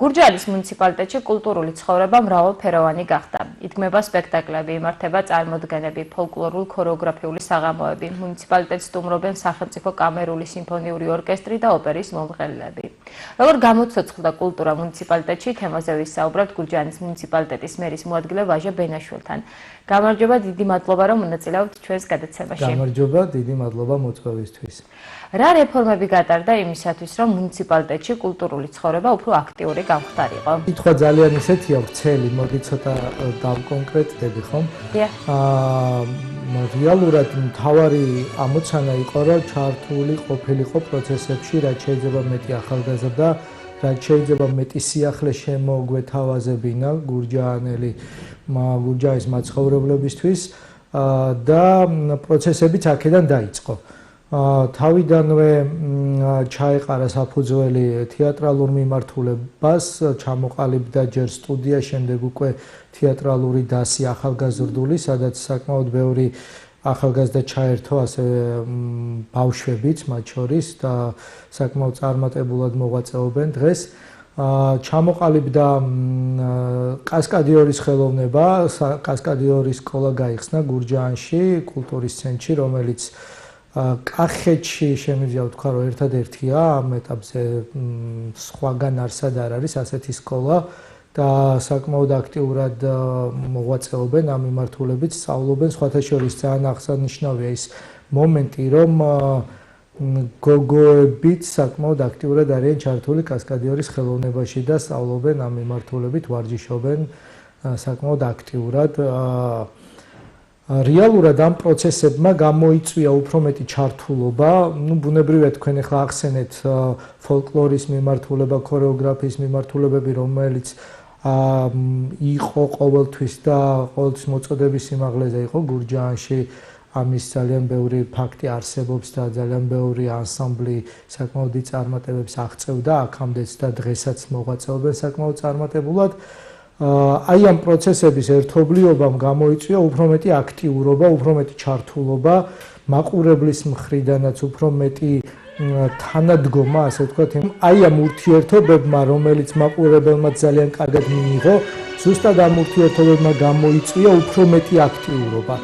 გურჯაანის მუნიციპალიტეტში კულტურული ცხოვრება მრავალფეროვანი გახდა. იდგმება სპექტაკლები, იმართება წარმოდგენები, ფოლკლორულ ქორეოგრაფიული საღამოები. მუნიციპალიტეტს სტუმრობენ სახელმწიფო კამერული სიმფონიური ორკესტრი და ოპერის მომღერლები. Როგორ გამოცოცხლდა კულტურა მუნიციპალიტეტში, თემაზე ვისაუბრებთ გურჯაანის მუნიციპალიტეტის მერის მოადგილე ვაჟა ბენაშვილთან. გამარჯობა, დიდი მადლობა, რომ მონაწილეობთ ჩვენს გადაცემაში. გამარჯობა, დიდი მადლობა მოწვევისთვის. რა რეფორმები გატარდა იმისათვის, რომ მუნიციპალიტეტში კულტურული ცხოვრება უფრო აქტიური გამხდარიყო? კითხვა ძალიან ისეთია ვრცელი, მოდი ცოტა დავკონკრეტდები, ხომ? რეალურად მთავარი ამოცანა იყო, რომ ჩართული ყოფილიყო პროცესებში, რაც შეიძლება მეტი ახალგაზრდა, რაც შეიძლება მეტი სიახლე შემოგვეთავაზებინა გურჯაანის მაცხოვრებლებისთვის და პროცესებიც აქედან დაიწყო. თავიდანვე ჩაეყარა საფუძველი თეატრალურ მიმართულებას, ჩამოყალიბდა ჯერ სტუდია, შემდეგ უკვე თეატრალური დასი ახალგაზრდული, სადაც საკმაოდ ბევრი ახალგაზრდა ჩაერთო, ასევე ბავშვებიც მათ შორის და საკმაოდ წარმატებულად მოღვაწეობენ დღეს. ჩამოყალიბდა კასკადიორის ხელოვნება, კასკადიორის სკოლა გაიხსნა გურჯაანში, კულტურის ცენტრში, რომელიც კახეთში შემიძლია ვთქვა, რომ ერთადერთია ამ ეტაპზე სხვაგან არსად არ არის ასეთი სკოლა და საკმაოდ აქტიურად მოღვაწეობენ ამ მიმართულებით, სწავლობენ. სხვათა შორის ძალიან აღსანიშნავია ის მომენტი, რომ გოგოებიც საკმაოდ აქტიურად არიან ჩართული კასკადიორის ხელოვნებაში და სწავლობენ ამ მიმართულებით, ვარჯიშობენ საკმაოდ აქტიურად. რეალურად ამ პროცესებმა გამოიწვია უფრო მეტი ჩართულობა, ბუნებრივია თქვენ ახლა ახსენეთ ფოლკლორის მიმართულება, ქორეოგრაფიის მიმართულებები, რომელიც იყო ყოველთვის და ყოველთვის მოწოდების სიმაღლეზე იყო გურჯაანში. ამის ძალიან ბევრი ფაქტი არსებობს და ძალიან ბევრი ანსამბლი საკმაოდ დიდ წარმატებებს აღწევდა აქამდეც და დღესაც მოღვაწეობენ საკმაოდ წარმატებულად. აი ამ პროცესების ერთობლიობამ გამოიწვია უფრო მეტი აქტიურობა, უფრო მეტი ჩართულობა, მაყურებლის მხრიდანაც უფრო მეტი თანადგომა, ასე ვთქვათ. აი ამ ურთიერთობებმა, რომელიც მაყურებელმა ძალიან კარგად მიიღო, ზუსტად ამ ურთიერთობებმა გამოიწვია უფრო მეტი აქტიურობა.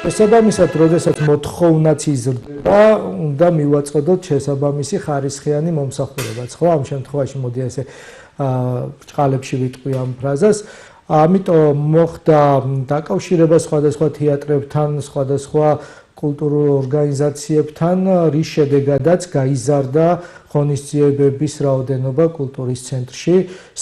შესაბამისად, როდესაც მოთხოვნაც იზრდება, უნდა მივაწოდოთ შესაბამისი ხარისხიანი მომსახურებაც, ხო? ამ შემთხვევაში მოდი ასე ბრჭყალებში ვიტყვი ამ ფრაზას. ამიტომ მოხდა დაკავშირება სხვადასხვა თეატრებთან, სხვადასხვა კულტურულ ორგანიზაციებთან, რის შედეგადაც გაიზარდა ღონისძიებების რაოდენობა კულტურის ცენტრში.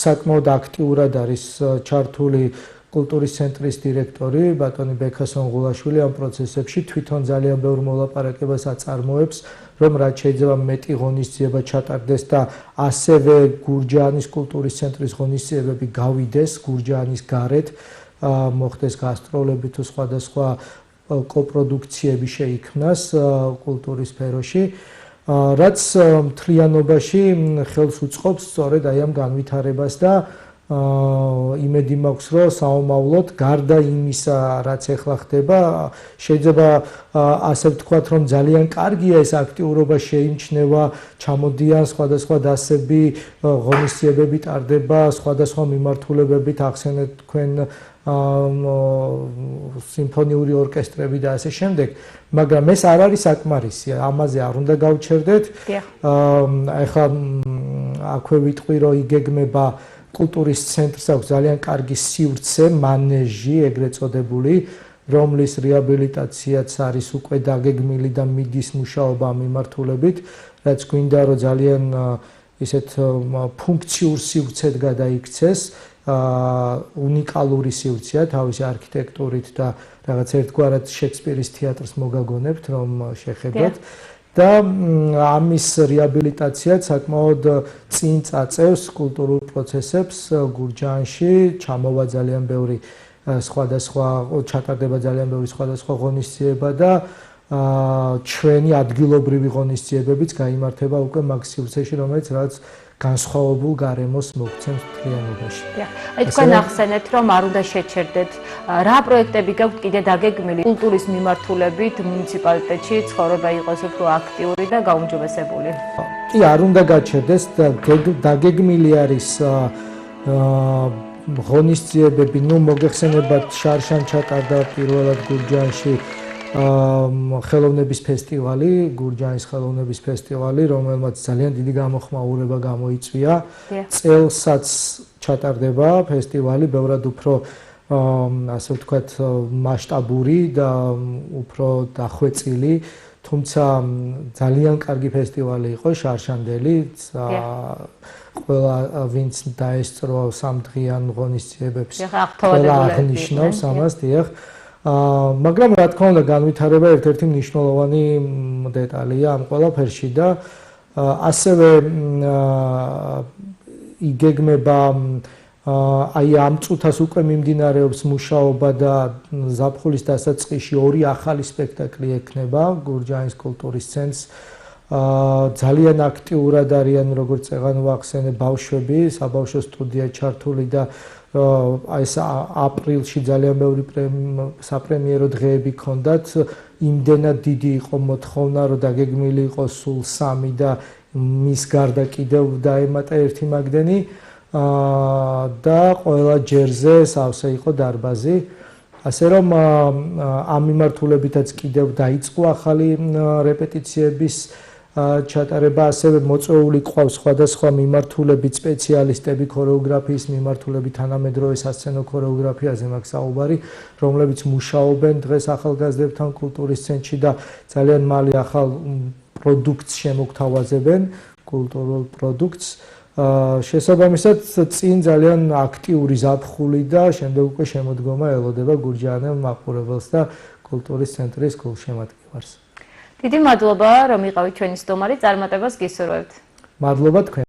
საკმაოდ აქტიურად არის ჩართული კულტურის ცენტრის დირექტორი ბატონი ბექა სონღულაშვილი ამ პროცესებში, თვითონ ძალიან ბევრ მოლაპარაკებას აწარმოებს, რომ რაც შეიძლება მეტი ღონისძიება ჩატარდეს და ასევე გურჯაანის კულტურის ცენტრის ღონისძიებები გავიდეს გურჯაანის გარეთ, მოხდეს გასტროლები თუ სხვადასხვა კოპროდუქციები შეიქმნას კულტურის სფეროში, რაც მთლიანობაში ხელს უწყობს სწორედ აი ამ განვითარებას და იმედი მაქვს, რომ საომავლოდ გარდა იმისა, რაც ახლა ხდება, შეიძლება ასე ვთქვათ, რომ ძალიან კარგია ეს აქტიურობა შეიმჩნევა, ჩამოდიან სხვადასხვა დასები, ღონისძიებები ტარდება, სხვადასხვა მიმართულებებით, ახსენეთ თქვენ სიმფონიური ორკესტრები და ასე შემდეგ, მაგრამ ეს არ არის საკმარისი, ამაზე არ უნდა გავჩერდეთ. ახლა აქვე ვიტყვი, რომ იგეგმება კულტურის ცენტრს აქვს ძალიან კარგი სივრცე, მანეჟი, ეგრეთ წოდებული, რომლის რეაბილიტაციაც არის უკვე დაგეგმილი და მიდის მუშაობა მიმართულებით, რაც გვინდა რომ ძალიან ისეთ ფუნქციურ სივრცედ გადაიქცეს, უნიკალური სივრცეა თავისი არქიტექტურით და რაღაც ერთგვარად შექსპირის თეატრს მოგაგონებთ, რომ შეხედოთ. და ამის რეაბილიტაციაც საკმაოდ წინ წაწევს კულტურულ პროცესებს გურჯაანში, ჩამოვა ძალიან ბევრი სხვადასხვა, ჩატარდება ძალიან ბევრი სხვადასხვა ღონისძიება და ჩვენი ადგილობრივი ღონისძიებებიც გაიმართება უკვე მაგ სივრცეში, რომელიც რაც განსხვავებულ გარემოს მოგცემს მთლიანობაში. აი თქვენ ახსენეთ, რომ არ უნდა შეჩერდეთ, რა პროექტები გაქვთ კიდე დაგეგმილი კულტურის მიმართულებით მუნიციპალიტეტში ცხოვრება იყოს უფრო აქტიური და გაუმჯობესებული? კი, არ უნდა გაჩერდეს და დაგეგმილი არის ღონისძიებები, მოგეხსენებათ შარშან ჩატარდა პირველად გურჯაანში ხელოვნების ფესტივალი, გურჯაანის ხელოვნების ფესტივალი, რომელმაც ძალიან დიდი გამოხმაურება გამოიწვია. წელსაც ჩატარდება ფესტივალი, ბევრად უფრო ასე ვთქვათ, მასშტაბური და უფრო დახვეწილი, თუმცა ძალიან კარგი ფესტივალი იყო, შარშანდელი. ყველა ვინც დაესწრო სამდღიან ღონისძიებებს, ყველა აღნიშნავს ამას, დიახ. მაგრამ რა თქმა უნდა, განვითარება ერთ-ერთი მნიშვნელოვანი დეტალია ამ ყველაფერში და ასევე იგეგმება აი ამ წუთას უკვე მიმდინარეობს მუშაობა და ზაფხულის დასაწყისში ორი ახალი სპექტაკლი ექნება გურჯაანის კულტურის ცენტრს. ძალიან აქტიურად არიან, როგორც წეგან ვახსენე, ბავშვები, საბავშვო სტუდია ჩართული და აი ეს აპრილში ძალიან ბევრი საპრემიერო დღეები ქონდათ. იმდენად დიდი იყო მოთხოვნა, რომ დაგეგმილი იყო სულ 3 და მის გარდა კიდევ დაემატა ერთი მაგდენი და ყველა ჯერზე სავსე იყო დარბაზი. ასე რომ ამ მიმართულებითაც კიდევ დაიწყო ახალი რეპეტიციების ჩატარება, ასევე მოწვეული ყავს სხვადასხვა მიმართულებით სპეციალისტები, ქორეოგრაფიის მიმართულებით, თანამედროვე სასცენო ქორეოგრაფიაზე მაქვს საუბარი, რომლებიც მუშაობენ დღეს ახალგაზრდებთან კულტურის ცენტრში და ძალიან მალე ახალ პროდუქტს შემოგთავაზებენ, კულტურულ პროდუქტს. შესაბამისად, წინ ძალიან აქტიური ზაფხული და შემდეგ უკვე შემოდგომა ელოდება გურჯაანელ მაყურებელს და კულტურის ცენტრის გულშემატკივარს. დიდი მადლობა, რომ იყავით ჩვენი სტუმარი, წარმატებას გისურვებთ. მადლობა თქვენ.